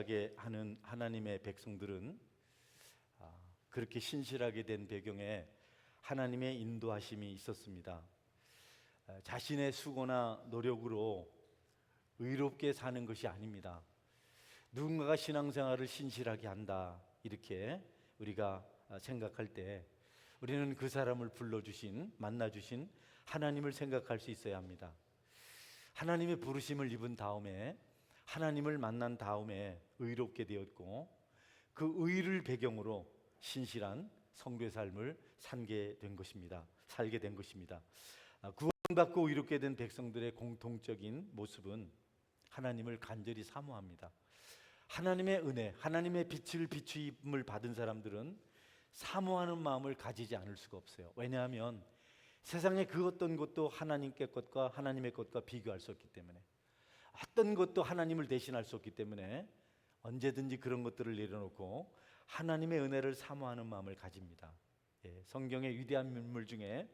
신실하게 하는 하나님의 백성들은 그렇게 신실하게 된 배경에 하나님의 인도하심이 있었습니다. 자신의 수고나 노력으로 의롭게 사는 것이 아닙니다. 누군가가 신앙생활을 신실하게 한다 이렇게 우리가 생각할 때 우리는 그 사람을 불러주신, 만나주신 하나님을 생각할 수 있어야 합니다. 하나님의 부르심을 입은 다음에, 하나님을 만난 다음에 의롭게 되었고, 그 의를 배경으로 신실한 성도의 삶을 살게 된 것입니다. 구원받고 의롭게 된 백성들의 공통적인 모습은 하나님을 간절히 사모합니다. 하나님의 은혜, 하나님의 빛을 비추임을 받은 사람들은 사모하는 마음을 가지지 않을 수가 없어요. 왜냐하면 세상의 그 어떤 것도 하나님께 것과 하나님의 것과 비교할 수 없기 때문에, 어떤 것도 하나님을 대신할 수 없기 때문에 언제든지 그런 것들을 내려놓고 하나님의 은혜를 사모하는 마음을 가집니다. 성경의 위대한 인물 중에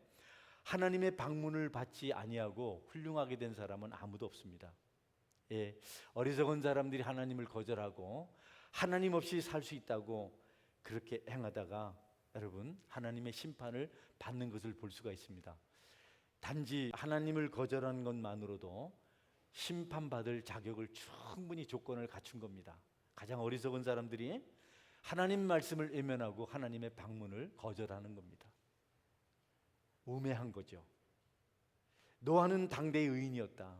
하나님의 방문을 받지 아니하고 훌륭하게 된 사람은 아무도 없습니다. 어리석은 사람들이 하나님을 거절하고 하나님 없이 살 수 있다고 그렇게 행하다가 여러분 하나님의 심판을 받는 것을 볼 수가 있습니다. 단지 하나님을 거절한 것만으로도 심판받을 자격을 충분히 조건을 갖춘 겁니다. 가장 어리석은 사람들이 하나님 말씀을 외면하고 하나님의 방문을 거절하는 겁니다. 우매한 거죠. 노아는 당대의 의인이었다.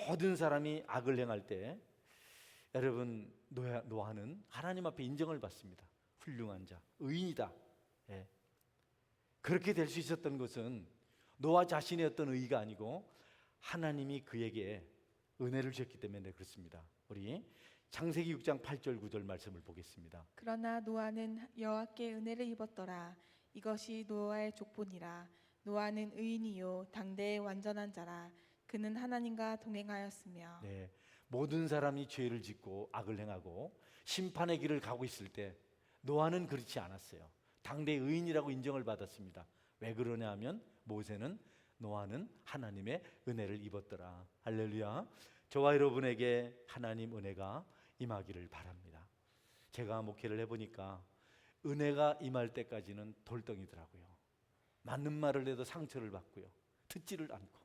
모든 사람이 악을 행할 때 여러분 노아는 하나님 앞에 인정을 받습니다. 훌륭한 자, 의인이다. 그렇게 될 수 있었던 것은 노아 자신의 어떤 의의가 아니고 하나님이 그에게 은혜를 주셨기 때문에 그렇습니다. 우리 창세기 6장 8절 9절 말씀을 보겠습니다. 그러나 노아는 여호와께 은혜를 입었더라. 이것이 노아의 족보니라. 노아는 의인이요 당대의 완전한 자라. 그는 하나님과 동행하였으며. 모든 사람이 죄를 짓고 악을 행하고 심판의 길을 가고 있을 때 노아는 그렇지 않았어요. 당대의 의인이라고 인정을 받았습니다. 왜 그러냐 하면 모세는 노아는 하나님의 은혜를 입었더라. 할렐루야. 저와 여러분에게 하나님 은혜가 임하기를 바랍니다. 제가 목회를 해보니까 은혜가 임할 때까지는 돌덩이더라고요. 맞는 말을 해도 상처를 받고요, 듣지를 않고,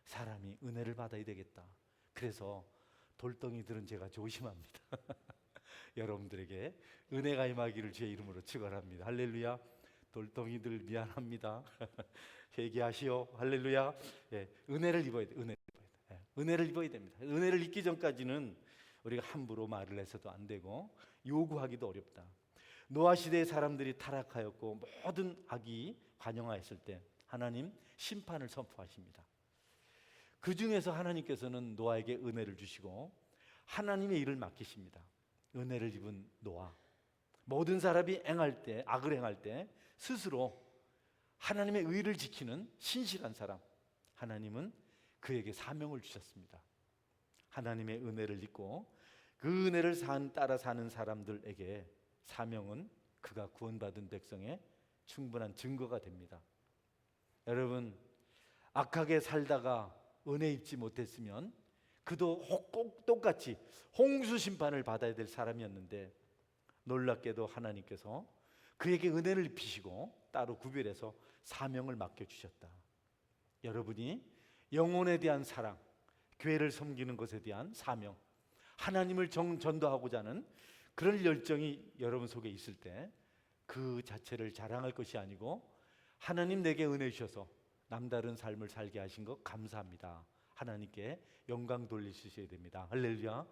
사람이 은혜를 받아야 되겠다. 그래서 돌덩이들은 제가 조심합니다. 여러분들에게 은혜가 임하기를 주의 이름으로 축원합니다. 할렐루야. 돌덩이들 미안합니다. 회개하시오. 할렐루야. 은혜를 입어야 돼. 은혜를 입어야 됩니다. 은혜를 입기 전까지는 우리가 함부로 말을 해서도 안 되고 요구하기도 어렵다. 노아 시대의 사람들이 타락하였고 모든 악이 관영하였을 때 하나님 심판을 선포하십니다. 그 중에서 하나님께서는 노아에게 은혜를 주시고 하나님의 일을 맡기십니다. 은혜를 입은 노아, 모든 사람이 행할 때, 악을 행할 때 스스로 하나님의 의를 지키는 신실한 사람, 하나님은 그에게 사명을 주셨습니다. 하나님의 은혜를 입고 그 은혜를 따라 사는 사람들에게 사명은 그가 구원받은 백성의 충분한 증거가 됩니다. 여러분, 악하게 살다가 은혜 입지 못했으면 그도 꼭 똑같이 홍수 심판을 받아야 될 사람이었는데 놀랍게도 하나님께서 그에게 은혜를 입히시고 따로 구별해서 사명을 맡겨주셨다. 여러분이 영혼에 대한 사랑, 교회를 섬기는 것에 대한 사명, 하나님을 전도하고자 하는 그런 열정이 여러분 속에 있을 때 그 자체를 자랑할 것이 아니고 하나님 내게 은혜 주셔서 남다른 삶을 살게 하신 것 감사합니다. 하나님께 영광 돌리셔야 됩니다. 할렐루야.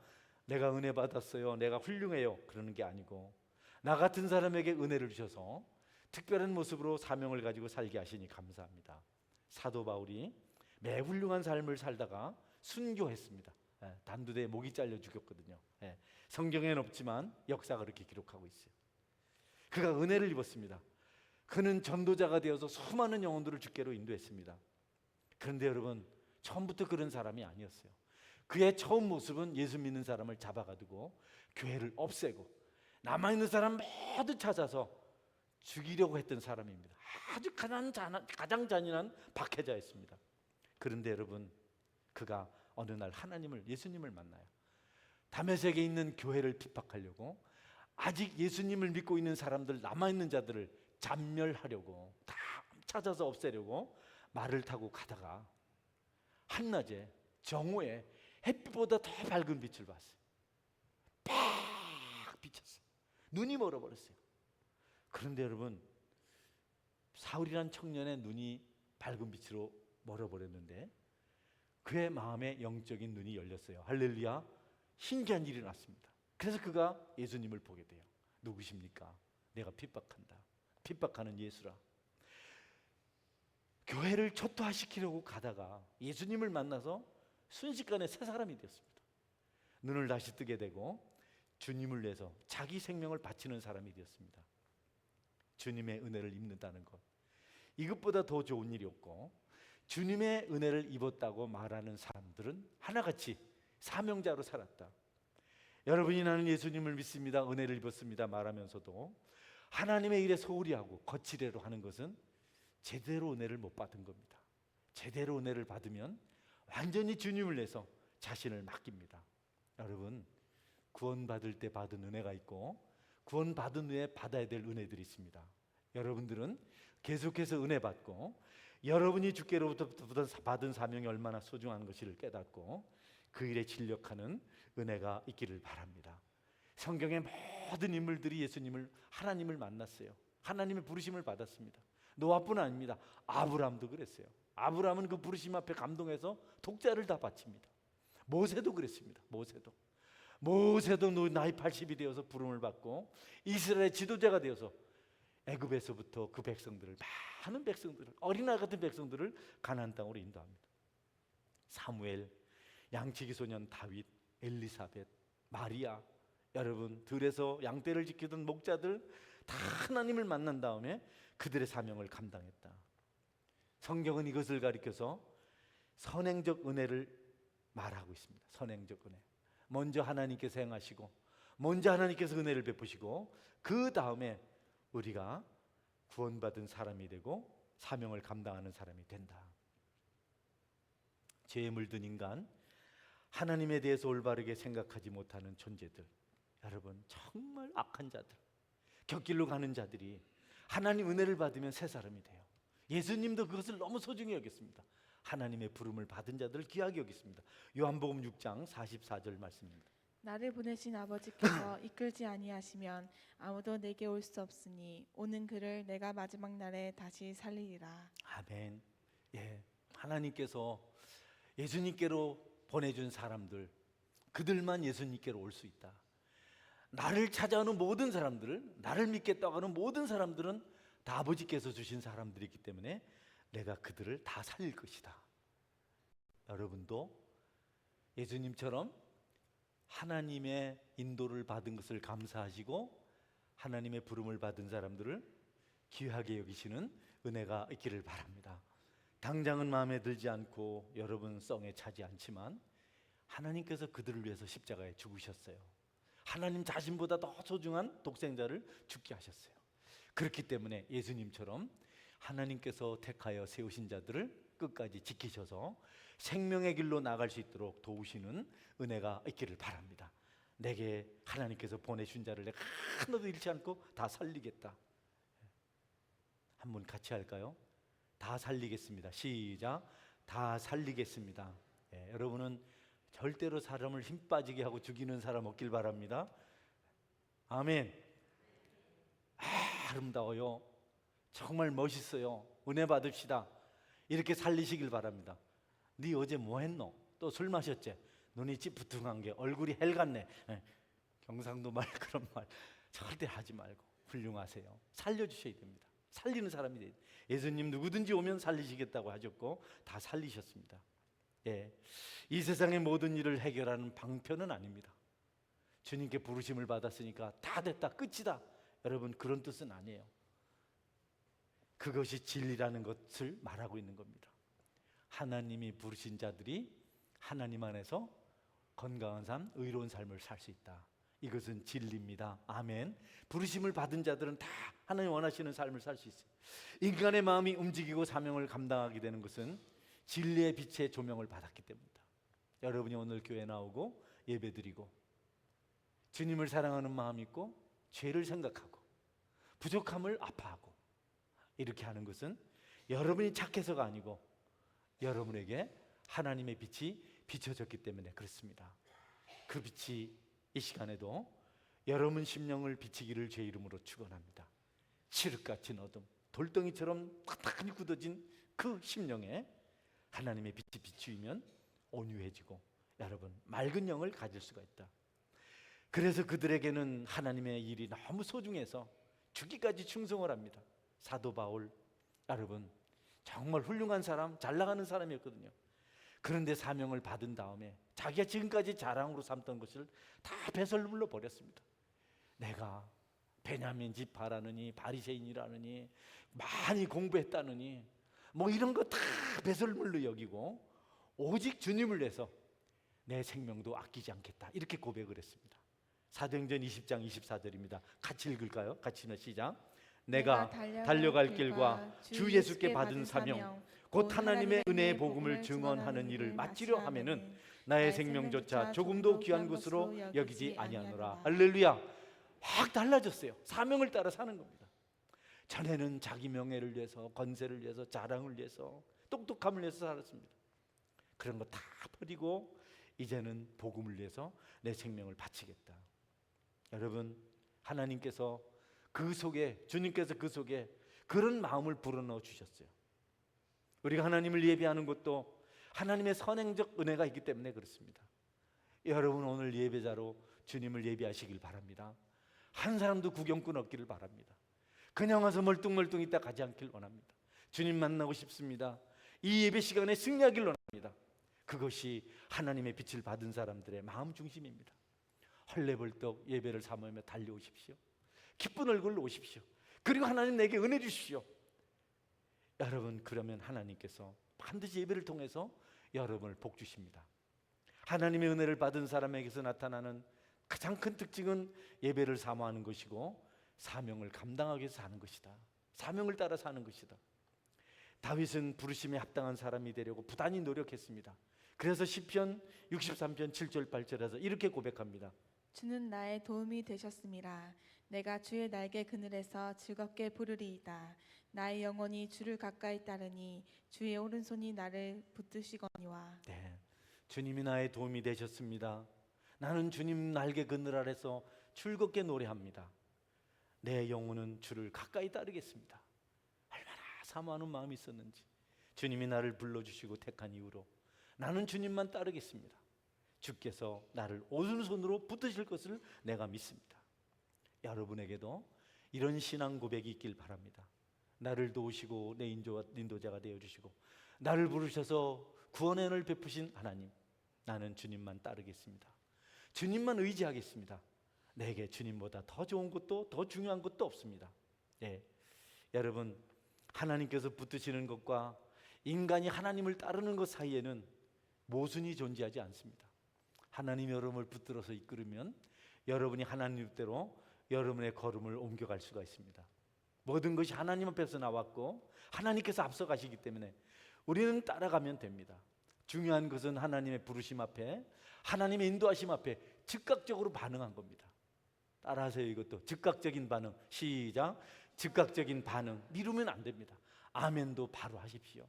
내가 은혜 받았어요, 내가 훌륭해요, 그러는 게 아니고 나 같은 사람에게 은혜를 주셔서 특별한 모습으로 사명을 가지고 살게 하시니 감사합니다. 사도 바울이 매 훌륭한 삶을 살다가 순교했습니다. 단두대에 목이 잘려 죽였거든요. 성경에는 없지만 역사가 그렇게 기록하고 있어요. 그가 은혜를 입었습니다. 그는 전도자가 되어서 수많은 영혼들을 주께로 인도했습니다. 그런데 여러분, 처음부터 그런 사람이 아니었어요. 그의 처음 모습은 예수 믿는 사람을 잡아가지고 교회를 없애고 남아있는 사람 모두 찾아서 죽이려고 했던 사람입니다. 아주 가장 잔인한 박해자였습니다. 그런데 여러분, 그가 어느 날 예수님을 만나요. 다메섹에 있는 교회를 핍박하려고, 아직 예수님을 믿고 있는 사람들, 남아있는 자들을 잡멸하려고, 다 찾아서 없애려고 말을 타고 가다가 한낮에 정오에 햇빛보다 더 밝은 빛을 봤어요. 팍 비쳤어요. 눈이 멀어버렸어요. 그런데 여러분, 사울이란 청년의 눈이 밝은 빛으로 멀어버렸는데 그의 마음에 영적인 눈이 열렸어요. 할렐루야. 신기한 일이 났습니다. 그래서 그가 예수님을 보게 돼요. 누구십니까? 내가 핍박한다. 핍박하는 예수라. 교회를 초토화시키려고 가다가 예수님을 만나서 순식간에 새 사람이 되었습니다. 눈을 다시 뜨게 되고 주님을 위해서 자기 생명을 바치는 사람이 되었습니다. 주님의 은혜를 입는다는 것, 이것보다 더 좋은 일이 없고, 주님의 은혜를 입었다고 말하는 사람들은 하나같이 사명자로 살았다. 여러분이 나는 예수님을 믿습니다, 은혜를 입었습니다 말하면서도 하나님의 일에 소홀히 하고 거칠애로 하는 것은 제대로 은혜를 못 받은 겁니다. 제대로 은혜를 받으면 완전히 주님을 위해서 자신을 맡깁니다. 여러분, 구원받을 때 받은 은혜가 있고 구원받은 후에 받아야 될 은혜들이 있습니다. 여러분들은 계속해서 은혜 받고 여러분이 주께로부터 받은 사명이 얼마나 소중한 것을 깨닫고 그 일에 진력하는 은혜가 있기를 바랍니다. 성경의 모든 인물들이 예수님을, 하나님을 만났어요. 하나님의 부르심을 받았습니다. 노아뿐 아닙니다. 아브라함도 그랬어요. 아브라함은 그 부르심 앞에 감동해서 독자를 다 바칩니다. 모세도 그랬습니다. 모세도 나이 80이 되어서 부름을 받고 이스라엘의 지도자가 되어서 애굽에서부터 그 백성들을, 많은 백성들을, 어린아이 같은 백성들을 가나안 땅으로 인도합니다. 사무엘, 양치기 소년 다윗, 엘리사벳, 마리아, 여러분 들에서 양떼를 지키던 목자들 다 하나님을 만난 다음에 그들의 사명을 감당했다. 성경은 이것을 가리켜서 선행적 은혜를 말하고 있습니다. 선행적 은혜. 먼저 하나님께서 행하시고, 먼저 하나님께서 은혜를 베푸시고, 그 다음에 우리가 구원받은 사람이 되고 사명을 감당하는 사람이 된다. 죄에 물든 인간, 하나님에 대해서 올바르게 생각하지 못하는 존재들, 여러분 정말 악한 자들, 곁길로 가는 자들이 하나님 은혜를 받으면 새 사람이 돼요. 예수님도 그것을 너무 소중히 여겼습니다. 하나님의 부름을 받은 자들을 귀하게 여겼습니다. 요한복음 6장 44절 말씀입니다. 나를 보내신 아버지께서 이끌지 아니하시면 아무도 내게 올 수 없으니 오는 그를 내가 마지막 날에 다시 살리리라. 아멘. 예, 하나님께서 예수님께로 보내준 사람들, 그들만 예수님께로 올 수 있다. 나를 찾아오는 모든 사람들을, 나를 믿겠다고 하는 모든 사람들은 다 아버지께서 주신 사람들이기 때문에 내가 그들을 다 살릴 것이다. 여러분도 예수님처럼 하나님의 인도를 받은 것을 감사하시고 하나님의 부름을 받은 사람들을 귀하게 여기시는 은혜가 있기를 바랍니다. 당장은 마음에 들지 않고 여러분 성에 차지 않지만 하나님께서 그들을 위해서 십자가에 죽으셨어요. 하나님 자신보다 더 소중한 독생자를 죽게 하셨어요. 그렇기 때문에 예수님처럼 하나님께서 택하여 세우신 자들을 끝까지 지키셔서 생명의 길로 나갈 수 있도록 도우시는 은혜가 있기를 바랍니다. 내게 하나님께서 보내신 자를 내가 하나도 잃지 않고 다 살리겠다. 한번 같이 할까요? 다 살리겠습니다. 시작. 다 살리겠습니다. 여러분은 절대로 사람을 힘 빠지게 하고 죽이는 사람 없길 바랍니다. 아멘. 아름다워요. 정말 멋있어요. 은혜 받읍시다. 이렇게 살리시길 바랍니다. 네 어제 뭐 했노? 또 술 마셨지? 눈이 찌푸둥한 게 얼굴이 헬같네. 경상도 말 그런 말 절대 하지 말고 훌륭하세요. 살려주셔야 됩니다. 살리는 사람이 돼요. 예수님 누구든지 오면 살리시겠다고 하셨고 다 살리셨습니다. 이 세상의 모든 일을 해결하는 방편은 아닙니다. 주님께 부르심을 받았으니까 다 됐다, 끝이다, 여러분 그런 뜻은 아니에요. 그것이 진리라는 것을 말하고 있는 겁니다. 하나님이 부르신 자들이 하나님 안에서 건강한 삶, 의로운 삶을 살 수 있다. 이것은 진리입니다. 아멘. 부르심을 받은 자들은 다 하나님 원하시는 삶을 살 수 있어요. 인간의 마음이 움직이고 사명을 감당하게 되는 것은 진리의 빛의 조명을 받았기 때문입니다. 여러분이 오늘 교회 나오고 예배드리고 주님을 사랑하는 마음이 있고 죄를 생각하고 부족함을 아파하고 이렇게 하는 것은 여러분이 착해서가 아니고 여러분에게 하나님의 빛이 비춰졌기 때문에 그렇습니다. 그 빛이 이 시간에도 여러분 심령을 비치기를 제 이름으로 축원합니다. 칠흑같은 어둠, 돌덩이처럼 딱딱하니 굳어진 그 심령에 하나님의 빛이 비추이면 온유해지고 여러분 맑은 영을 가질 수가 있다. 그래서 그들에게는 하나님의 일이 너무 소중해서 죽기까지 충성을 합니다. 사도 바울, 여러분 정말 훌륭한 사람, 잘 나가는 사람이었거든요. 그런데 사명을 받은 다음에 자기가 지금까지 자랑으로 삼던 것을 다 배설물로 버렸습니다. 내가 베냐민 지파라느니 바리새인이라느니 많이 공부했다느니 뭐 이런 거 다 배설물로 여기고 오직 주님을 위해서 내 생명도 아끼지 않겠다, 이렇게 고백을 했습니다. 사도행전 20장 24절입니다. 같이 읽을까요? 같이 시작. 내가 달려갈 길과 주 예수께 받은 사명 곧 하나님의 은혜의 복음을 증언하는 일을 마치려 하면은 나의 생명조차 조금도 귀한 것으로 여기지 아니하노라. 할렐루야. 확 달라졌어요. 사명을 따라 사는 겁니다. 전에는 자기 명예를 위해서, 권세를 위해서, 자랑을 위해서, 똑똑함을 위해서 살았습니다. 그런 거 다 버리고 이제는 복음을 위해서 내 생명을 바치겠다. 여러분, 하나님께서 그 속에, 주님께서 그 속에 그런 마음을 불어넣어 주셨어요. 우리가 하나님을 예배하는 것도 하나님의 선행적 은혜가 있기 때문에 그렇습니다. 여러분 오늘 예배자로 주님을 예배하시길 바랍니다. 한 사람도 구경꾼 없기를 바랍니다. 그냥 와서 멀뚱멀뚱 있다 가지 않길 원합니다. 주님 만나고 싶습니다. 이 예배 시간에 승리하길 원합니다. 그것이 하나님의 빛을 받은 사람들의 마음 중심입니다. 헐레벌떡 예배를 사모하며 달려오십시오. 기쁜 얼굴로 오십시오. 그리고 하나님 내게 은혜 주십시오. 여러분, 그러면 하나님께서 반드시 예배를 통해서 여러분을 복 주십니다. 하나님의 은혜를 받은 사람에게서 나타나는 가장 큰 특징은 예배를 사모하는 것이고 사명을 감당하기 위해서 사는 것이다. 사명을 따라 사는 것이다. 다윗은 부르심에 합당한 사람이 되려고 부단히 노력했습니다. 그래서 시편 63편 7절 8절에서 이렇게 고백합니다. 주는 나의 도움이 되셨음이라. 내가 주의 날개 그늘에서 즐겁게 부르리이다. 나의 영혼이 주를 가까이 따르니 주의 오른손이 나를 붙드시거니와. 네, 주님이 나의 도움이 되셨습니다. 나는 주님 날개 그늘 아래서 즐겁게 노래합니다. 내 영혼은 주를 가까이 따르겠습니다. 얼마나 사모하는 마음이 있었는지 주님이 나를 불러주시고 택한 이후로 나는 주님만 따르겠습니다. 주께서 나를 오른손으로 붙드실 것을 내가 믿습니다. 여러분에게도 이런 신앙 고백이 있길 바랍니다. 나를 도우시고 내 인도자가 되어주시고 나를 부르셔서 구원의 은혜를 베푸신 하나님, 나는 주님만 따르겠습니다. 주님만 의지하겠습니다. 내게 주님보다 더 좋은 것도 더 중요한 것도 없습니다. 네, 여러분, 하나님께서 붙드시는 것과 인간이 하나님을 따르는 것 사이에는 모순이 존재하지 않습니다. 하나님이 여러분을 붙들어서 이끌으면 여러분이 하나님대로 여러분의 걸음을 옮겨갈 수가 있습니다. 모든 것이 하나님 앞에서 나왔고 하나님께서 앞서 가시기 때문에 우리는 따라가면 됩니다. 중요한 것은 하나님의 부르심 앞에, 하나님의 인도하심 앞에 즉각적으로 반응한 겁니다. 따라하세요. 이것도 즉각적인 반응. 시작. 즉각적인 반응. 미루면 안 됩니다. 아멘도 바로 하십시오.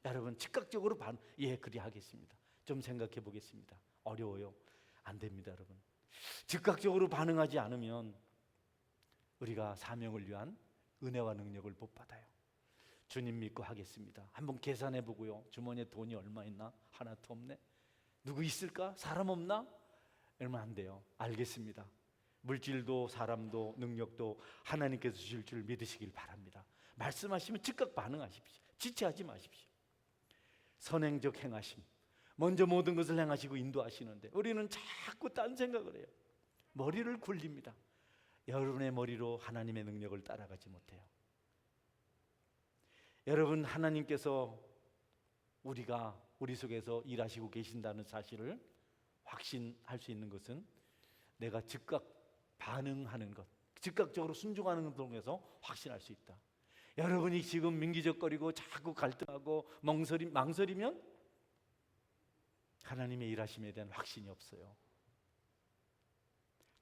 여러분, 즉각적으로 반응. 예, 그리 하겠습니다. 좀 생각해 보겠습니다. 어려워요. 안 됩니다, 여러분. 즉각적으로 반응하지 않으면 우리가 사명을 위한 은혜와 능력을 못 받아요. 주님 믿고 하겠습니다. 한번 계산해 보고요. 주머니에 돈이 얼마 있나? 하나도 없네. 누구 있을까? 사람 없나? 이러면 안 돼요. 알겠습니다. 물질도 사람도 능력도 하나님께서 주실 줄 믿으시길 바랍니다. 말씀하시면 즉각 반응하십시오. 지체하지 마십시오. 선행적 행하심, 먼저 모든 것을 행하시고 인도하시는데 우리는 자꾸 딴 생각을 해요. 머리를 굴립니다. 여러분의 머리로 하나님의 능력을 따라가지 못해요. 여러분, 하나님께서 우리 속에서 일하시고 계신다는 사실을 확신할 수 있는 것은 내가 즉각 반응하는 것, 즉각적으로 순종하는 것 통해서 확신할 수 있다. 여러분이 지금 민기적거리고 자꾸 갈등하고 망설이면 하나님의 일하심에 대한 확신이 없어요.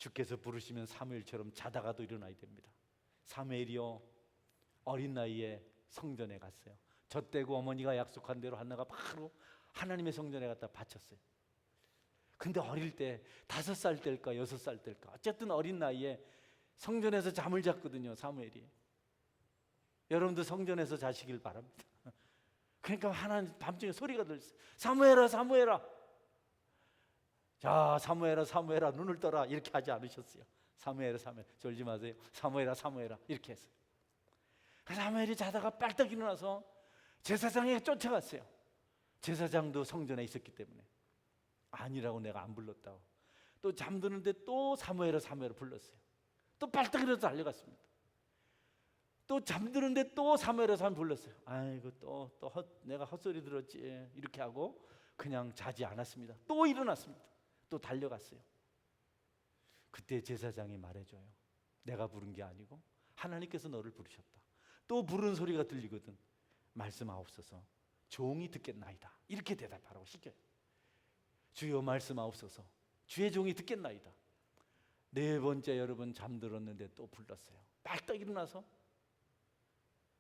주께서 부르시면 사무엘처럼 자다가도 일어나야 됩니다. 사무엘이요, 어린 나이에 성전에 갔어요. 젖대고 어머니가 약속한 대로 한나가 바로 하나님의 성전에 갖다 바쳤어요. 근데 어릴 때 5살 때일까 6살 때일까 어쨌든 어린 나이에 성전에서 잠을 잤거든요, 사무엘이. 여러분도 성전에서 자시길 바랍니다. 그러니까 하나님 밤중에 소리가 들렸어요. 사무엘아, 사무엘아. 자, 사무엘아, 사무엘아, 눈을 떠라, 이렇게 하지 않으셨어요. 사무엘아, 사무엘아, 졸지 마세요. 사무엘아, 사무엘아, 이렇게 했어요. 사무엘이 자다가 빨딱 일어나서 제사장에게 쫓아갔어요. 제사장도 성전에 있었기 때문에. 아니라고, 내가 안 불렀다고. 또 잠드는데 또 사무엘아, 사무엘아 불렀어요. 또 빨딱 일어나서 달려갔습니다. 또 잠드는데 또 사무엘아, 사무엘아 불렀어요. 아이고, 내가 헛소리 들었지, 이렇게 하고 그냥 자지 않았습니다. 또 일어났습니다. 또 달려갔어요. 그때 제사장이 말해줘요. 내가 부른 게 아니고 하나님께서 너를 부르셨다. 또 부르는 소리가 들리거든. 말씀하옵소서, 종이 듣겠나이다, 이렇게 대답하라고 시켜요. 주여 말씀하옵소서, 주의 종이 듣겠나이다. 4번째 여러분 잠들었는데 또 불렀어요. 빨딱 일어나서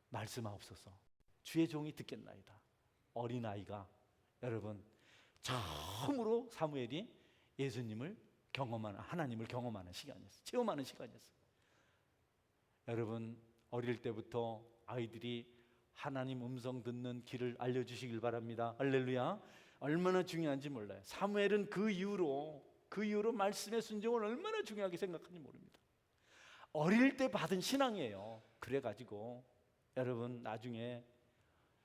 말씀하옵소서, 주의 종이 듣겠나이다. 어린아이가 여러분 처음으로 사무엘이 예수님을 경험하는, 하나님을 경험하는 시간이었어요. 체험하는 시간이었어요. 여러분 어릴 때부터 아이들이 하나님 음성 듣는 길을 알려주시길 바랍니다. 할렐루야. 얼마나 중요한지 몰라요. 사무엘은 그 이후로 말씀의 순종을 얼마나 중요하게 생각하는지 모릅니다. 어릴 때 받은 신앙이에요. 그래가지고 여러분 나중에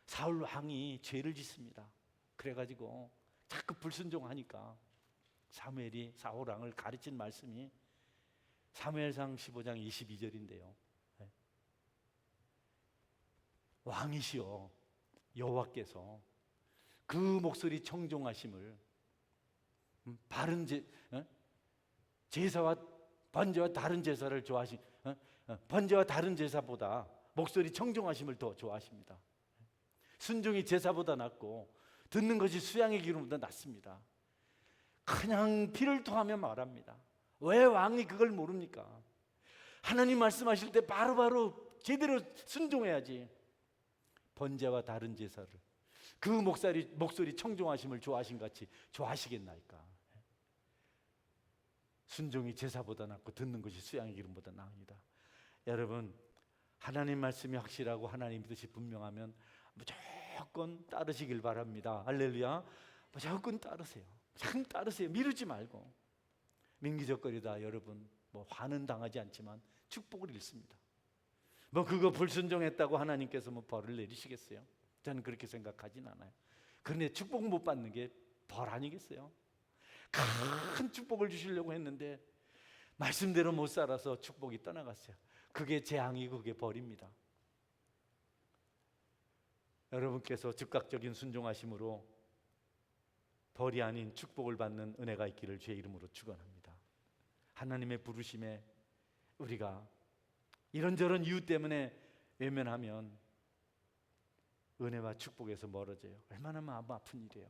사울 왕이 죄를 짓습니다. 그래가지고 자꾸 불순종하니까 사무엘이 사울 왕을 가르친 말씀이 사무엘상 15장 22절인데요. 왕이시여 여호와께서 그 목소리 청종하심을 바른 제사와 번제와 다른 제사를 좋아하시, 번제와 다른 제사보다 목소리 청종하심을 더 좋아하십니다. 순종이 제사보다 낫고 듣는 것이 수양의 기름보다 낫습니다. 그냥 피를 토하며 말합니다. 왜 왕이 그걸 모릅니까? 하나님 말씀하실 때 바로바로 제대로 순종해야지. 번제와 다른 제사를 그 목소리 청종하심을 좋아하신 같이 좋아하시겠나이까? 순종이 제사보다 낫고 듣는 것이 수양의 기름보다 나으니다. 여러분 하나님 말씀이 확실하고 하나님 뜻이 분명하면 무조건 따르시길 바랍니다. 할렐루야. 무조건 따르세요. 참 따르세요. 미루지 말고. 민기적거리다 여러분 화는 당하지 않지만 축복을 잃습니다. 그거 불순종했다고 하나님께서 벌을 내리시겠어요? 저는 그렇게 생각하진 않아요. 그런데 축복 못 받는 게 벌 아니겠어요? 큰 축복을 주시려고 했는데 말씀대로 못 살아서 축복이 떠나갔어요. 그게 재앙이고 그게 벌입니다. 여러분께서 즉각적인 순종하심으로 벌이 아닌 축복을 받는 은혜가 있기를 주의 이름으로 축원합니다. 하나님의 부르심에 우리가 이런저런 이유 때문에 외면하면 은혜와 축복에서 멀어져요. 얼마나 마음 아픈 일이에요.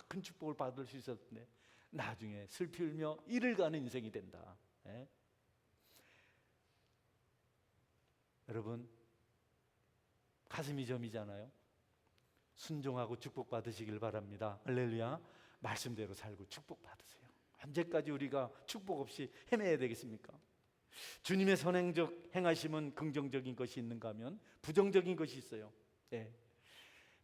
큰 축복을 받을 수 있었는데 나중에 슬피 울며 이를 가는 인생이 된다. 여러분 가슴이 점이잖아요. 순종하고 축복 받으시길 바랍니다. 할렐루야. 말씀대로 살고 축복 받으세요. 언제까지 우리가 축복 없이 헤매야 되겠습니까? 주님의 선행적 행하심은 긍정적인 것이 있는가 하면 부정적인 것이 있어요.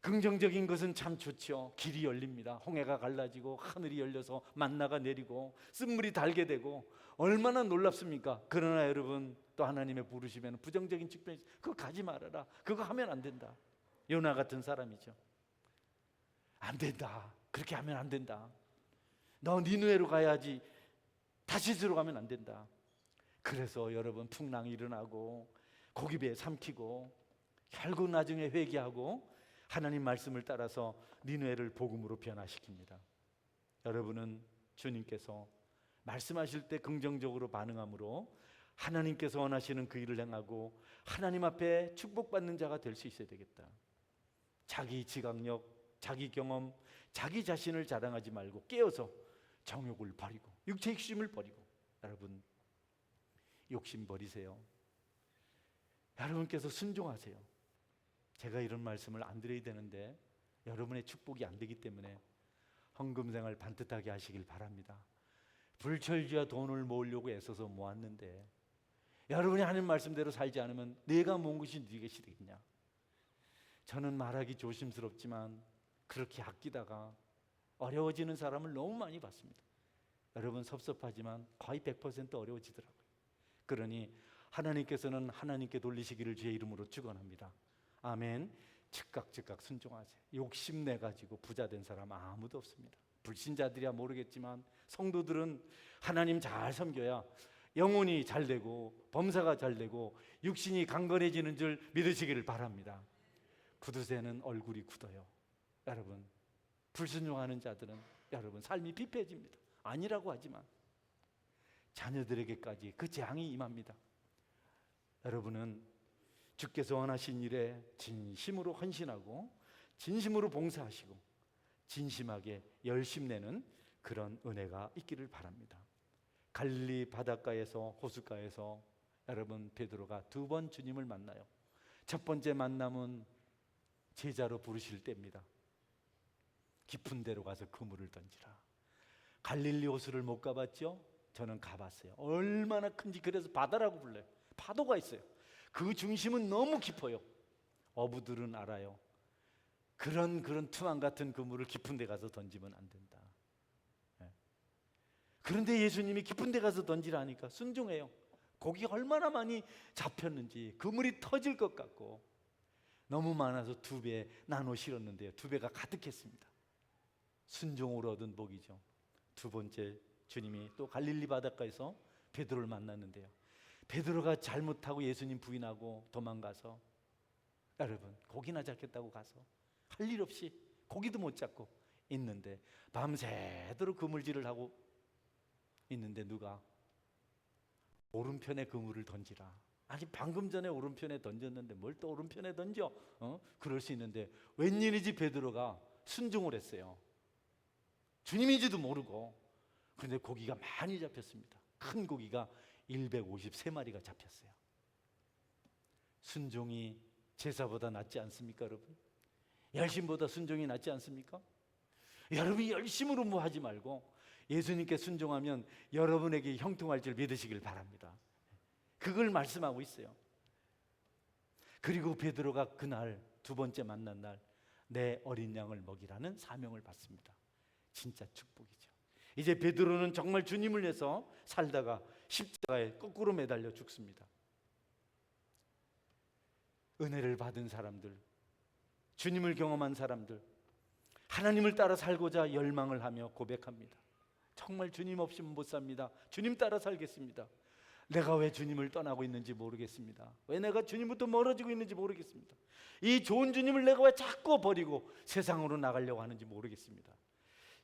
긍정적인 것은 참 좋죠. 길이 열립니다. 홍해가 갈라지고 하늘이 열려서 만나가 내리고 쓴물이 달게 되고 얼마나 놀랍습니까? 그러나 여러분 또 하나님의 부르시면 부정적인 측면이 그거 가지 말아라. 그거 하면 안 된다. 요나 같은 사람이죠. 안 된다. 그렇게 하면 안 된다. 너 니느웨로 가야지. 다시스로 가면 안 된다. 그래서 여러분 풍랑이 일어나고 고기배에 삼키고 결국 나중에 회개하고 하나님 말씀을 따라서 니느웨를 복음으로 변화시킵니다. 여러분은 주님께서 말씀하실 때 긍정적으로 반응함으로 하나님께서 원하시는 그 일을 행하고 하나님 앞에 축복받는 자가 될 수 있어야 되겠다. 자기 지각력, 자기 경험, 자기 자신을 자랑하지 말고 깨어서 정욕을 버리고 육체의 욕심을 버리고 여러분 욕심 버리세요. 여러분께서 순종하세요. 제가 이런 말씀을 안 드려야 되는데 여러분의 축복이 안 되기 때문에 헌금생활 반듯하게 하시길 바랍니다. 불철주야 돈을 모으려고 애써서 모았는데 여러분이 하는 말씀대로 살지 않으면 내가 모은 것이 네 것이 되겠냐. 저는 말하기 조심스럽지만 그렇게 아끼다가 어려워지는 사람을 너무 많이 봤습니다. 여러분 섭섭하지만 거의 100% 어려워지더라고요. 그러니 하나님께서는 하나님께 돌리시기를 주의 이름으로 축원합니다. 아멘. 즉각 순종하세요. 욕심내가지고 부자 된 사람 아무도 없습니다. 불신자들이야 모르겠지만 성도들은 하나님 잘 섬겨야 영혼이 잘 되고 범사가 잘 되고 육신이 강건해지는 줄 믿으시기를 바랍니다. 굳으세는 얼굴이 굳어요. 여러분 불순종하는 자들은 여러분 삶이 피폐해집니다. 아니라고 하지만 자녀들에게까지 그 재앙이 임합니다. 여러분은 주께서 원하신 일에 진심으로 헌신하고 진심으로 봉사하시고 진심하게 열심 내는 그런 은혜가 있기를 바랍니다. 갈릴리 바닷가에서 호숫가에서 여러분 베드로가 두 번 주님을 만나요. 첫 번째 만남은 제자로 부르실 때입니다. 깊은 데로 가서 그물을 던지라. 갈릴리 호수를 못 가봤죠? 저는 가봤어요. 얼마나 큰지. 그래서 바다라고 불러요. 파도가 있어요. 그 중심은 너무 깊어요. 어부들은 알아요. 그런 투망 같은 그물을 깊은 데 가서 던지면 안 된다. 그런데 예수님이 깊은 데 가서 던지라니까 순종해요. 고기가 얼마나 많이 잡혔는지 그물이 터질 것 같고 너무 많아서 2배 나눠 실었는데요. 2배가 가득했습니다. 순종으로 얻은 복이죠. 두 번째 주님이 또 갈릴리 바닷가에서 베드로를 만났는데요. 베드로가 잘못하고 예수님 부인하고 도망가서 여러분 고기나 잡겠다고 가서 할 일 없이 고기도 못 잡고 있는데 밤새도록 그물질을 하고 있는데 누가 오른편에 그물을 던지라. 아니 방금 전에 오른편에 던졌는데 뭘 또 오른편에 던져? 그럴 수 있는데 웬일인지 베드로가 순종을 했어요. 주님인지도 모르고. 그런데 고기가 많이 잡혔습니다. 큰 고기가 153마리가 잡혔어요. 순종이 제사보다 낫지 않습니까, 여러분? 열심보다 순종이 낫지 않습니까? 여러분이 열심으로 뭐 하지 말고 예수님께 순종하면 여러분에게 형통할 줄 믿으시길 바랍니다. 그걸 말씀하고 있어요. 그리고 베드로가 그날 두 번째 만난 날 내 어린 양을 먹이라는 사명을 받습니다. 진짜 축복이죠. 이제 베드로는 정말 주님을 위해서 살다가 십자가에 거꾸로 매달려 죽습니다. 은혜를 받은 사람들, 주님을 경험한 사람들, 하나님을 따라 살고자 열망을 하며 고백합니다. 정말 주님 없이는 못 삽니다. 주님 따라 살겠습니다. 내가 왜 주님을 떠나고 있는지 모르겠습니다. 왜 내가 주님부터 멀어지고 있는지 모르겠습니다. 이 좋은 주님을 내가 왜 자꾸 버리고 세상으로 나가려고 하는지 모르겠습니다.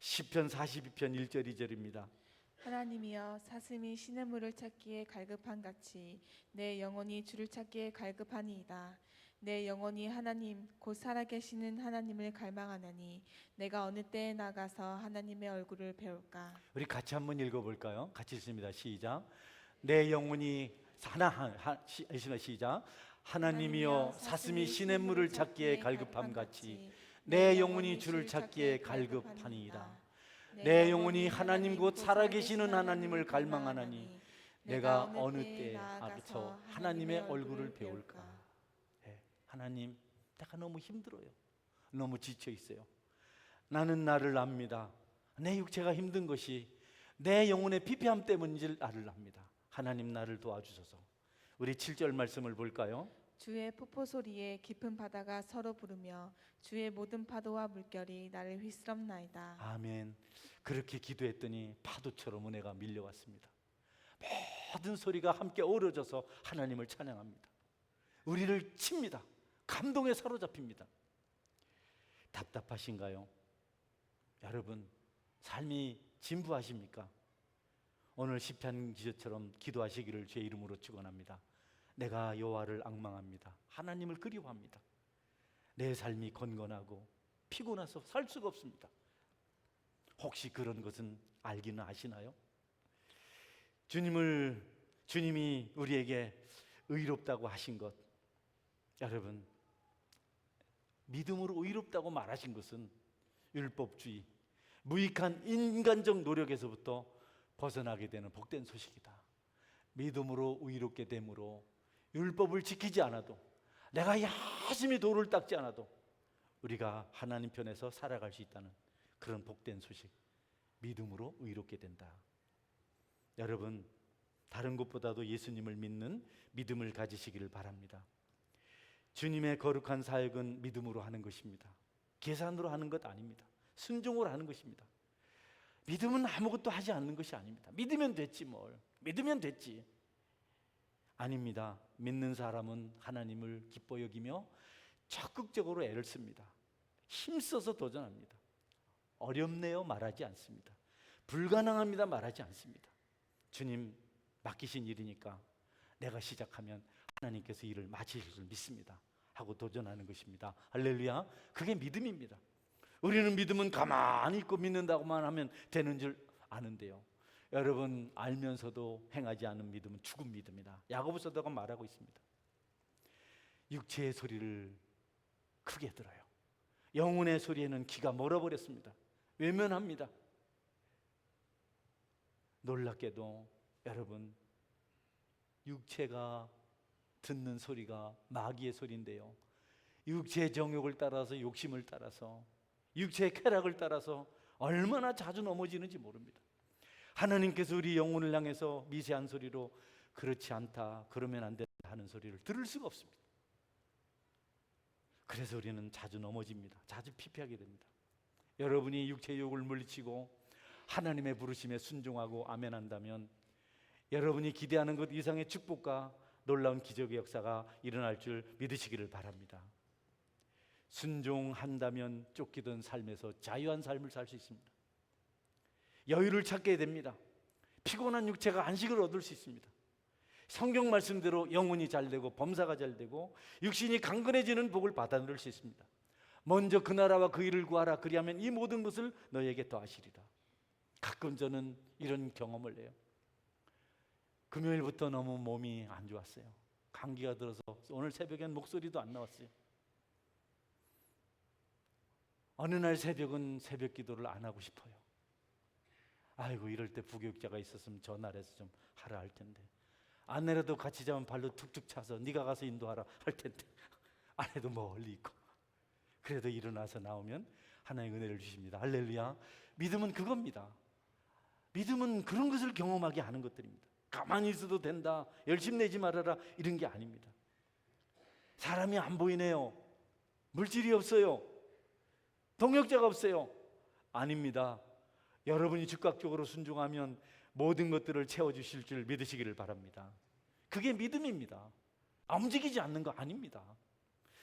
시편 42편 1절 2절입니다. 하나님이여 사슴이 시냇물을 찾기에 갈급한 같이 내 영혼이 주를 찾기에 갈급하니이다. 내 영혼이 하나님 곧 살아계시는 하나님을 갈망하나니 내가 어느 때에 나가서 하나님의 얼굴을 배울까. 우리 같이 한번 읽어볼까요? 같이 읽습니다. 시작. 내 영혼이 시작. 하나님이여 사슴이 시냇물을 찾기에 갈급함 같이 내 영혼이 주를 찾기에 갈급하니이다. 내 영혼이 하나님 곧 살아계시는 하나님을 갈망하나니 내가 어느 때부터 하나님의 얼굴을 배울까. 하나님, 내가 너무 힘들어요. 너무 지쳐 있어요. 나는 나를 압니다. 내 육체가 힘든 것이 내 영혼의 피폐함 때문인 줄 나를 압니다. 하나님 나를 도와주소서. 우리 7절 말씀을 볼까요? 주의 폭포 소리에 깊은 바다가 서로 부르며 주의 모든 파도와 물결이 나를 휘스럽나이다. 아멘. 그렇게 기도했더니 파도처럼 은혜가 밀려왔습니다. 모든 소리가 함께 어우러져서 하나님을 찬양합니다. 우리를 칩니다. 감동에 사로잡힙니다. 답답하신가요? 여러분 삶이 진부하십니까? 오늘 시편 기저처럼 기도하시기를 주의 이름으로 축원합니다. 내가 여호와를 앙망합니다. 하나님을 그리워합니다. 내 삶이 건건하고 피곤해서 살 수가 없습니다. 혹시 그런 것은 알기는 아시나요? 주님을 주님이 우리에게 의롭다고 하신 것, 여러분, 믿음으로 의롭다고 말하신 것은 율법주의, 무익한 인간적 노력에서부터 벗어나게 되는 복된 소식이다. 믿음으로 의롭게 됨으로 율법을 지키지 않아도, 내가 열심히 도를 닦지 않아도 우리가 하나님 편에서 살아갈 수 있다는 그런 복된 소식, 믿음으로 의롭게 된다. 여러분, 다른 것보다도 예수님을 믿는 믿음을 가지시기를 바랍니다. 주님의 거룩한 사역은 믿음으로 하는 것입니다. 계산으로 하는 것 아닙니다. 순종으로 하는 것입니다. 믿음은 아무것도 하지 않는 것이 아닙니다. 믿으면 됐지 뭘. 믿으면 됐지. 아닙니다. 믿는 사람은 하나님을 기뻐 여기며 적극적으로 애를 씁니다. 힘써서 도전합니다. 어렵네요 말하지 않습니다. 불가능합니다 말하지 않습니다. 주님 맡기신 일이니까 내가 시작하면 하나님께서 일을 마치실 줄 믿습니다 하고 도전하는 것입니다. 할렐루야. 그게 믿음입니다. 우리는 믿음은 가만히 있고 믿는다고만 하면 되는 줄 아는데요, 여러분, 알면서도 행하지 않은 믿음은 죽은 믿음이다. 야고보서도가 말하고 있습니다. 육체의 소리를 크게 들어요. 영혼의 소리에는 귀가 멀어버렸습니다. 외면합니다. 놀랍게도 여러분, 육체가 듣는 소리가 마귀의 소리인데요, 육체의 정욕을 따라서, 욕심을 따라서, 육체의 쾌락을 따라서 얼마나 자주 넘어지는지 모릅니다. 하나님께서 우리 영혼을 향해서 미세한 소리로 그렇지 않다, 그러면 안 된다 하는 소리를 들을 수가 없습니다. 그래서 우리는 자주 넘어집니다. 자주 피폐하게 됩니다. 여러분이 육체의 욕을 물리치고 하나님의 부르심에 순종하고 아멘한다면 여러분이 기대하는 것 이상의 축복과 놀라운 기적의 역사가 일어날 줄 믿으시기를 바랍니다. 순종한다면 쫓기던 삶에서 자유한 삶을 살 수 있습니다. 여유를 찾게 됩니다. 피곤한 육체가 안식을 얻을 수 있습니다. 성경 말씀대로 영혼이 잘 되고 범사가 잘 되고 육신이 강건해지는 복을 받아 누릴 수 있습니다. 먼저 그 나라와 그 일을 구하라, 그리하면 이 모든 것을 너에게 더하시리라. 가끔 저는 이런 경험을 해요. 금요일부터 너무 몸이 안 좋았어요. 감기가 들어서 오늘 새벽엔 목소리도 안 나왔어요. 어느 날 새벽은 새벽 기도를 안 하고 싶어요. 아이고, 이럴 때 부교육자가 있었으면 전화를 해서 좀 하라 할 텐데, 안 내려도 같이 자면 발로 툭툭 차서 네가 가서 인도하라 할 텐데, 안 해도 멀리 있고. 그래도 일어나서 나오면 하나님의 은혜를 주십니다. 할렐루야. 믿음은 그겁니다. 믿음은 그런 것을 경험하게 하는 것들입니다. 가만히 있어도 된다, 열심 내지 말아라, 이런 게 아닙니다. 사람이 안 보이네요, 물질이 없어요, 동역자가 없어요, 아닙니다. 여러분이 즉각적으로 순종하면 모든 것들을 채워주실 줄 믿으시기를 바랍니다. 그게 믿음입니다. 움직이지 않는 거 아닙니다.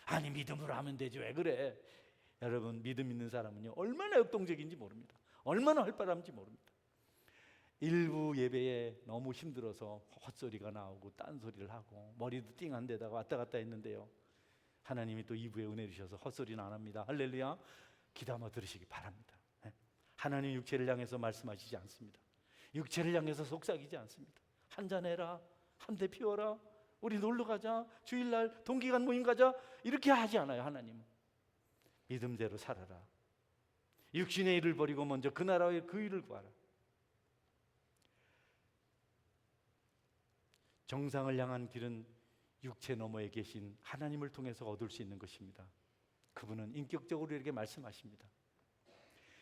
아니, 믿음으로 하면 되지 왜 그래. 여러분, 믿음 있는 사람은요, 얼마나 역동적인지 모릅니다. 얼마나 활발한지 모릅니다. 일부 예배에 너무 힘들어서 헛소리가 나오고 딴소리를 하고 머리도 띵한 데다가 왔다 갔다 했는데요, 하나님이 또 2부에 은혜 주셔서 헛소리는 안 합니다. 할렐루야. 기도하며 들으시기 바랍니다. 하나님 육체를 향해서 말씀하시지 않습니다. 육체를 향해서 속삭이지 않습니다. 한잔해라, 한대 피워라, 우리 놀러 가자, 주일날 동기간 모임 가자, 이렇게 하지 않아요. 하나님은 믿음대로 살아라. 육신의 일을 버리고 먼저 그 나라의 그 일을 구하라. 정상을 향한 길은 육체 너머에 계신 하나님을 통해서 얻을 수 있는 것입니다. 그분은 인격적으로 이렇게 말씀하십니다.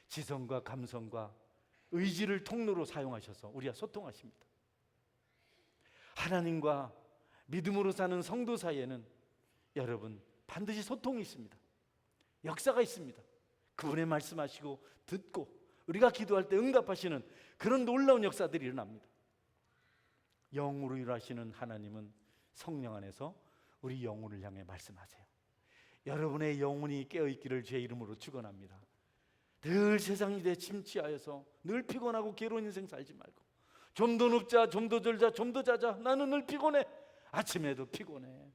지성과 감성과 의지를 통로로 사용하셔서 우리와 소통하십니다. 하나님과 믿음으로 사는 성도 사이에는 여러분 반드시 소통이 있습니다. 역사가 있습니다. 그분의 말씀하시고 듣고 우리가 기도할 때 응답하시는 그런 놀라운 역사들이 일어납니다. 영으로 일하시는 하나님은 성령 안에서 우리 영혼을 향해 말씀하세요. 여러분의 영혼이 깨어있기를 제 이름으로 축원합니다. 늘 세상 일에 침취하여서 늘 피곤하고 괴로운 인생 살지 말고 좀 더 눕자, 좀 더 졸자, 좀 더 자자. 나는 늘 피곤해. 아침에도 피곤해,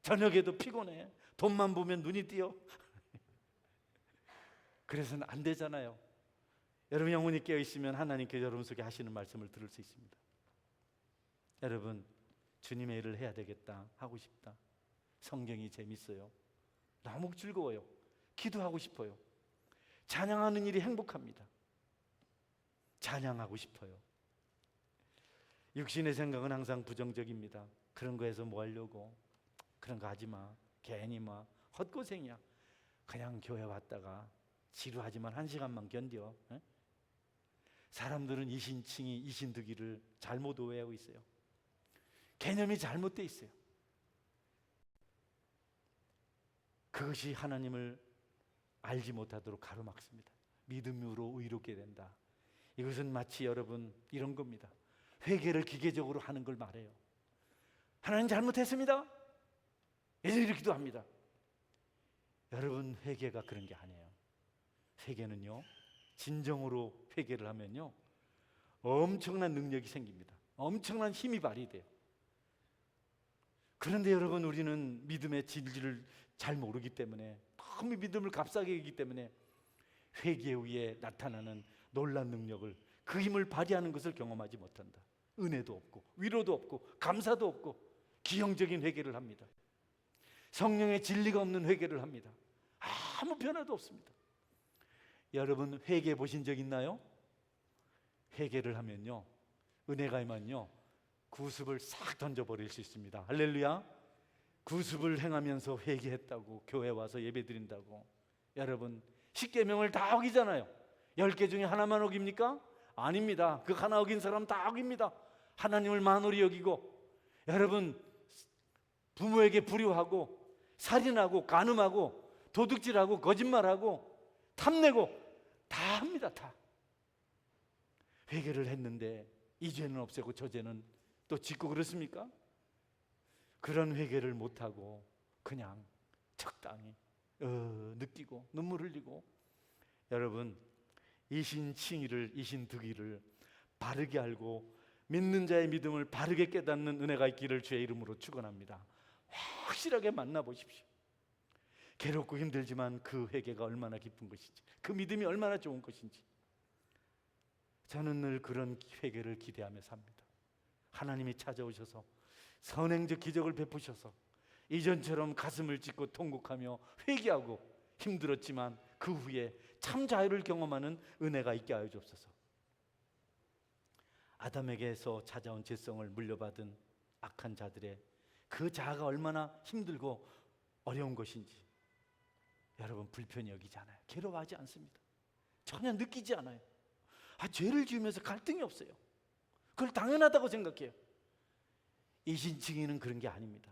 저녁에도 피곤해. 돈만 보면 눈이 띄어. 그래서는 안 되잖아요. 여러분 영혼이 깨어있으면 하나님께서 여러분 속에 하시는 말씀을 들을 수 있습니다. 여러분, 주님의 일을 해야 되겠다, 하고 싶다. 성경이 재밌어요. 너무 즐거워요. 기도하고 싶어요. 찬양하는 일이 행복합니다. 찬양하고 싶어요. 육신의 생각은 항상 부정적입니다. 그런 거에서 뭐 하려고? 그런 거 하지 마. 괜히 막 헛고생이야. 그냥 교회 왔다가 지루하지만 1시간만 견뎌. 에? 사람들은 이신칭의, 이신득이를 잘못 오해하고 있어요. 개념이 잘못되어 있어요. 그것이 하나님을 알지 못하도록 가로막습니다. 믿음으로 의롭게 된다. 이것은 마치 여러분 이런 겁니다. 회개를 기계적으로 하는 걸 말해요. 하나님 잘못했습니다. 이제 기도합니다. 여러분, 회개가 그런 게 아니에요. 회개는요, 진정으로 회개를 하면요, 엄청난 능력이 생깁니다. 엄청난 힘이 발휘돼요. 그런데 여러분, 우리는 믿음의 진리를 잘 모르기 때문에, 너무 믿음을 값싸게 여기기 때문에 회개 후에 나타나는 놀란 능력을, 그 힘을 발휘하는 것을 경험하지 못한다. 은혜도 없고 위로도 없고 감사도 없고 기형적인 회개를 합니다. 성령의 진리가 없는 회개를 합니다. 아무 변화도 없습니다. 여러분, 회개해 보신 적 있나요? 회개를 하면요, 은혜가 임하면요, 구습을 싹 던져버릴 수 있습니다. 할렐루야. 구습을 행하면서 회개했다고 교회 와서 예배드린다고. 여러분, 10계명을 다 어기잖아요. 10개 중에 하나만 어깁니까? 아닙니다. 그 하나 어긴 사람 다 어깁니다. 하나님을 만홀히 여기고, 여러분, 부모에게 불효하고 살인하고 간음하고 도둑질하고 거짓말하고 탐내고 다 합니다. 다. 회개를 했는데 이 죄는 없애고 저 죄는 또 짓고 그렇습니까? 그런 회개를 못하고 그냥 적당히 느끼고 눈물 흘리고. 여러분, 이신칭의를, 이신득의를 바르게 알고 믿는 자의 믿음을 바르게 깨닫는 은혜가 있기를 주의 이름으로 축원합니다. 확실하게 만나보십시오. 괴롭고 힘들지만 그 회개가 얼마나 기쁜 것인지, 그 믿음이 얼마나 좋은 것인지. 저는 늘 그런 회개를 기대하며 삽니다. 하나님이 찾아오셔서 선행적 기적을 베푸셔서 이전처럼 가슴을 찢고 통곡하며 회개하고 힘들었지만 그 후에 참 자유를 경험하는 은혜가 있게 하여 주옵소서. 아담에게서 찾아온 죄성을 물려받은 악한 자들의 그 자아가 얼마나 힘들고 어려운 것인지 여러분 불편히 여기지 않아요. 괴로워하지 않습니다. 전혀 느끼지 않아요. 죄를 지으면서 갈등이 없어요. 그걸 당연하다고 생각해요. 이신칭의는 그런 게 아닙니다.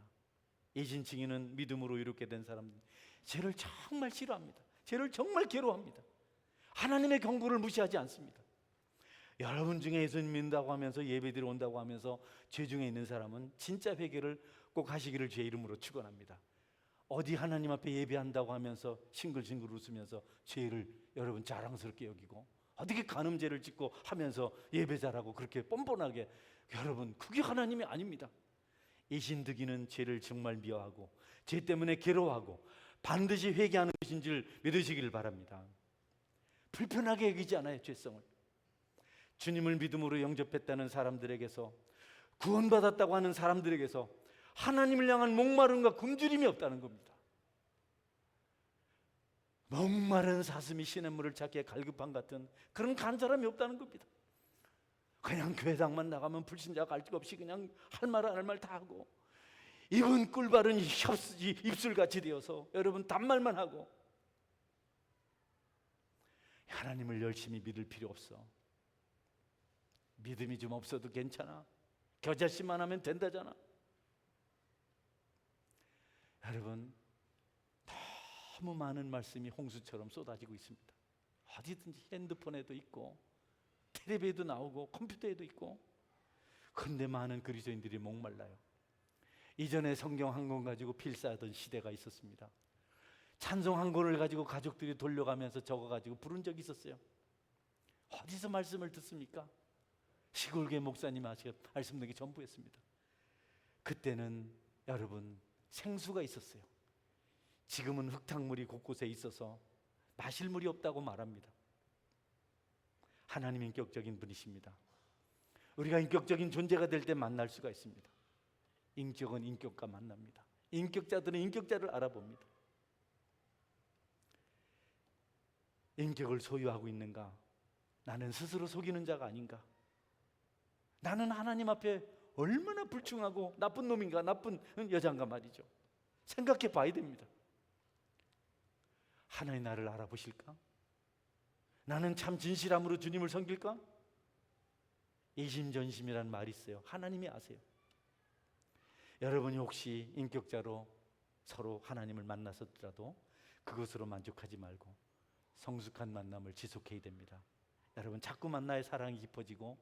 이신칭의는 믿음으로 이롭게 된 사람들, 죄를 정말 싫어합니다. 죄를 정말 괴로워합니다. 하나님의 경고를 무시하지 않습니다. 여러분 중에 예수님 믿는다고 하면서 예배드리러 온다고 하면서 죄 중에 있는 사람은 진짜 회개를 꼭 하시기를 주의 이름으로 축원합니다. 어디 하나님 앞에 예배한다고 하면서 싱글싱글 웃으면서 죄를 여러분 자랑스럽게 여기고, 어떻게 간음죄를 짓고 하면서 예배 잘하고 그렇게 뻔뻔하게, 여러분 그게 하나님이 아닙니다. 이신득이는 죄를 정말 미워하고 죄 때문에 괴로워하고 반드시 회개하는 것인 줄 믿으시길 바랍니다. 불편하게 여기지 않아요. 죄성을. 주님을 믿음으로 영접했다는 사람들에게서, 구원받았다고 하는 사람들에게서 하나님을 향한 목마름과 굶주림이 없다는 겁니다. 목마른 사슴이 시냇물을 찾기에 갈급한 같은 그런 간절함이 없다는 겁니다. 그냥 교회당만 나가면 불신자 갈 것 없이 그냥 할 말 안 할 말 다 하고, 입은 꿀바른 입술같이 되어서 여러분 단말만 하고, 하나님을 열심히 믿을 필요 없어. 믿음이 좀 없어도 괜찮아. 겨자씨만 하면 된다잖아. 여러분, 너무 많은 말씀이 홍수처럼 쏟아지고 있습니다. 어디든지 핸드폰에도 있고 텔레비에도 나오고 컴퓨터에도 있고. 그런데 많은 그리스도인들이 목말라요. 이전에 성경 한 권 가지고 필사하던 시대가 있었습니다. 찬송 한 권을 가지고 가족들이 돌려가면서 적어가지고 부른 적이 있었어요. 어디서 말씀을 듣습니까? 시골교회 목사님 말씀 듣는 게 전부였습니다. 그때는 여러분 생수가 있었어요. 지금은 흙탕물이 곳곳에 있어서 마실 물이 없다고 말합니다. 하나님 인격적인 분이십니다. 우리가 인격적인 존재가 될 때 만날 수가 있습니다. 인격은 인격과 만납니다. 인격자들은 인격자를 알아봅니다. 인격을 소유하고 있는가? 나는 스스로 속이는 자가 아닌가? 나는 하나님 앞에 얼마나 불충하고 나쁜 놈인가, 나쁜 여자인가 말이죠. 생각해 봐야 됩니다. 하나님 나를 알아보실까? 나는 참 진실함으로 주님을 섬길까? 이심전심이라는 말이 있어요. 하나님이 아세요. 여러분이 혹시 인격자로 서로 하나님을 만나서더라도 그것으로 만족하지 말고 성숙한 만남을 지속해야 됩니다. 여러분, 자꾸 만나야 사랑이 깊어지고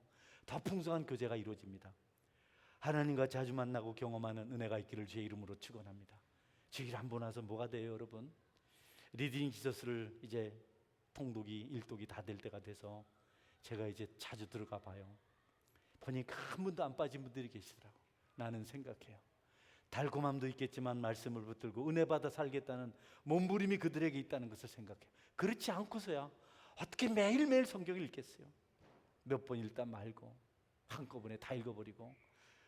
더 풍성한 교제가 이루어집니다. 하나님과 자주 만나고 경험하는 은혜가 있기를 주의 이름으로 축원합니다. 주일 한 번 와서 뭐가 돼요, 여러분? 리딩 지저스를 이제 통독이 일독이 다 될 때가 돼서 제가 이제 자주 들어가 봐요. 보니까 한 번도 안 빠진 분들이 계시더라고. 나는 생각해요. 달콤함도 있겠지만 말씀을 붙들고 은혜 받아 살겠다는 몸부림이 그들에게 있다는 것을 생각해요. 그렇지 않고서야 어떻게 매일매일 성경을 읽겠어요? 몇 번 읽다 말고 한꺼번에 다 읽어버리고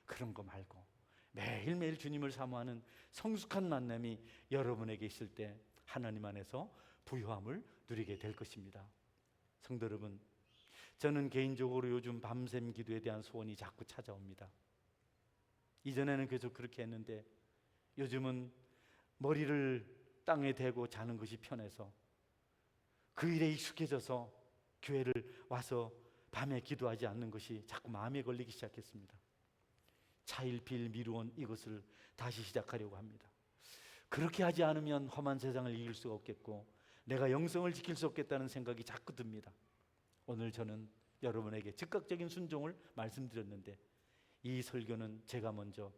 그런 거 말고 매일매일 주님을 사모하는 성숙한 만남이 여러분에게 있을 때 하나님 안에서 부유함을 누리게 될 것입니다. 성도 여러분, 저는 개인적으로 요즘 밤샘 기도에 대한 소원이 자꾸 찾아옵니다. 이전에는 계속 그렇게 했는데 요즘은 머리를 땅에 대고 자는 것이 편해서 그 일에 익숙해져서 교회를 와서 밤에 기도하지 않는 것이 자꾸 마음에 걸리기 시작했습니다. 차일피일 미루온 이것을 다시 시작하려고 합니다. 그렇게 하지 않으면 험한 세상을 이길 수가 없겠고 내가 영성을 지킬 수 없겠다는 생각이 자꾸 듭니다. 오늘 저는 여러분에게 즉각적인 순종을 말씀드렸는데 이 설교는 제가 먼저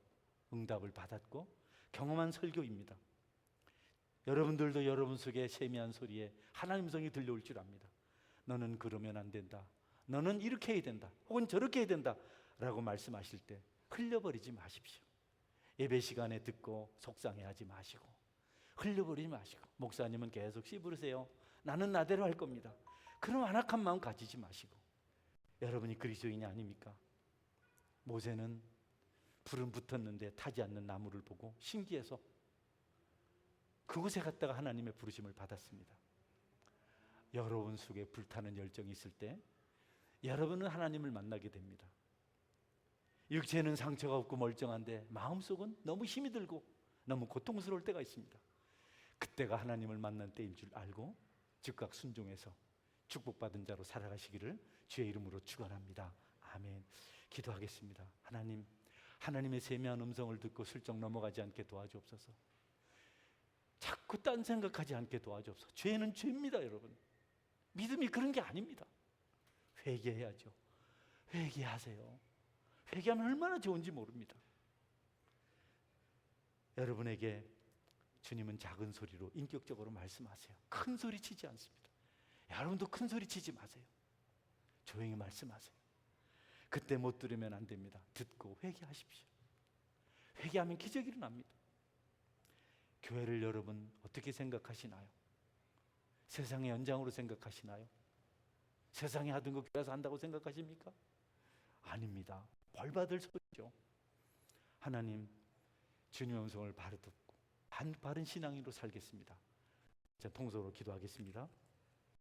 응답을 받았고 경험한 설교입니다. 여러분들도 여러분 속에 세미한 소리에 하나님 성이 들려올 줄 압니다. 너는 그러면 안 된다. 너는 이렇게 해야 된다. 혹은 저렇게 해야 된다. 라고 말씀하실 때 흘려버리지 마십시오. 예배 시간에 듣고 속상해하지 마시고 흘려버리지 마시고 목사님은 계속 씹으세요. 나는 나대로 할 겁니다. 그런 완악한 마음 가지지 마시고 여러분이 그리스도인이 아닙니까? 모세는 불은 붙었는데 타지 않는 나무를 보고 신기해서 그곳에 갔다가 하나님의 부르심을 받았습니다. 여러분 속에 불타는 열정이 있을 때 여러분은 하나님을 만나게 됩니다. 육체는 상처가 없고 멀쩡한데 마음속은 너무 힘이 들고 너무 고통스러울 때가 있습니다. 그때가 하나님을 만난 때인 줄 알고 즉각 순종해서 축복받은 자로 살아가시기를 주의 이름으로 축원합니다. 아멘. 기도하겠습니다. 하나님, 하나님의 세미한 음성을 듣고 슬쩍 넘어가지 않게 도와주옵소서. 자꾸 딴 생각하지 않게 도와주옵소서. 죄는 죄입니다, 여러분. 믿음이 그런 게 아닙니다. 회개해야죠. 회개하세요. 회개하면 얼마나 좋은지 모릅니다. 여러분에게 주님은 작은 소리로 인격적으로 말씀하세요. 큰 소리 치지 않습니다. 여러분도 큰 소리 치지 마세요. 조용히 말씀하세요. 그때 못 들으면 안 됩니다. 듣고 회개하십시오. 회개하면 기적이 일어납니다. 교회를 여러분 어떻게 생각하시나요? 세상의 연장으로 생각하시나요? 세상에 하던 거 교회에서 한다고 생각하십니까? 아닙니다. 벌받을 소리죠. 하나님, 주님의 음성을 바로 듣고 바른 신앙인으로 살겠습니다. 자, 통성으로 기도하겠습니다.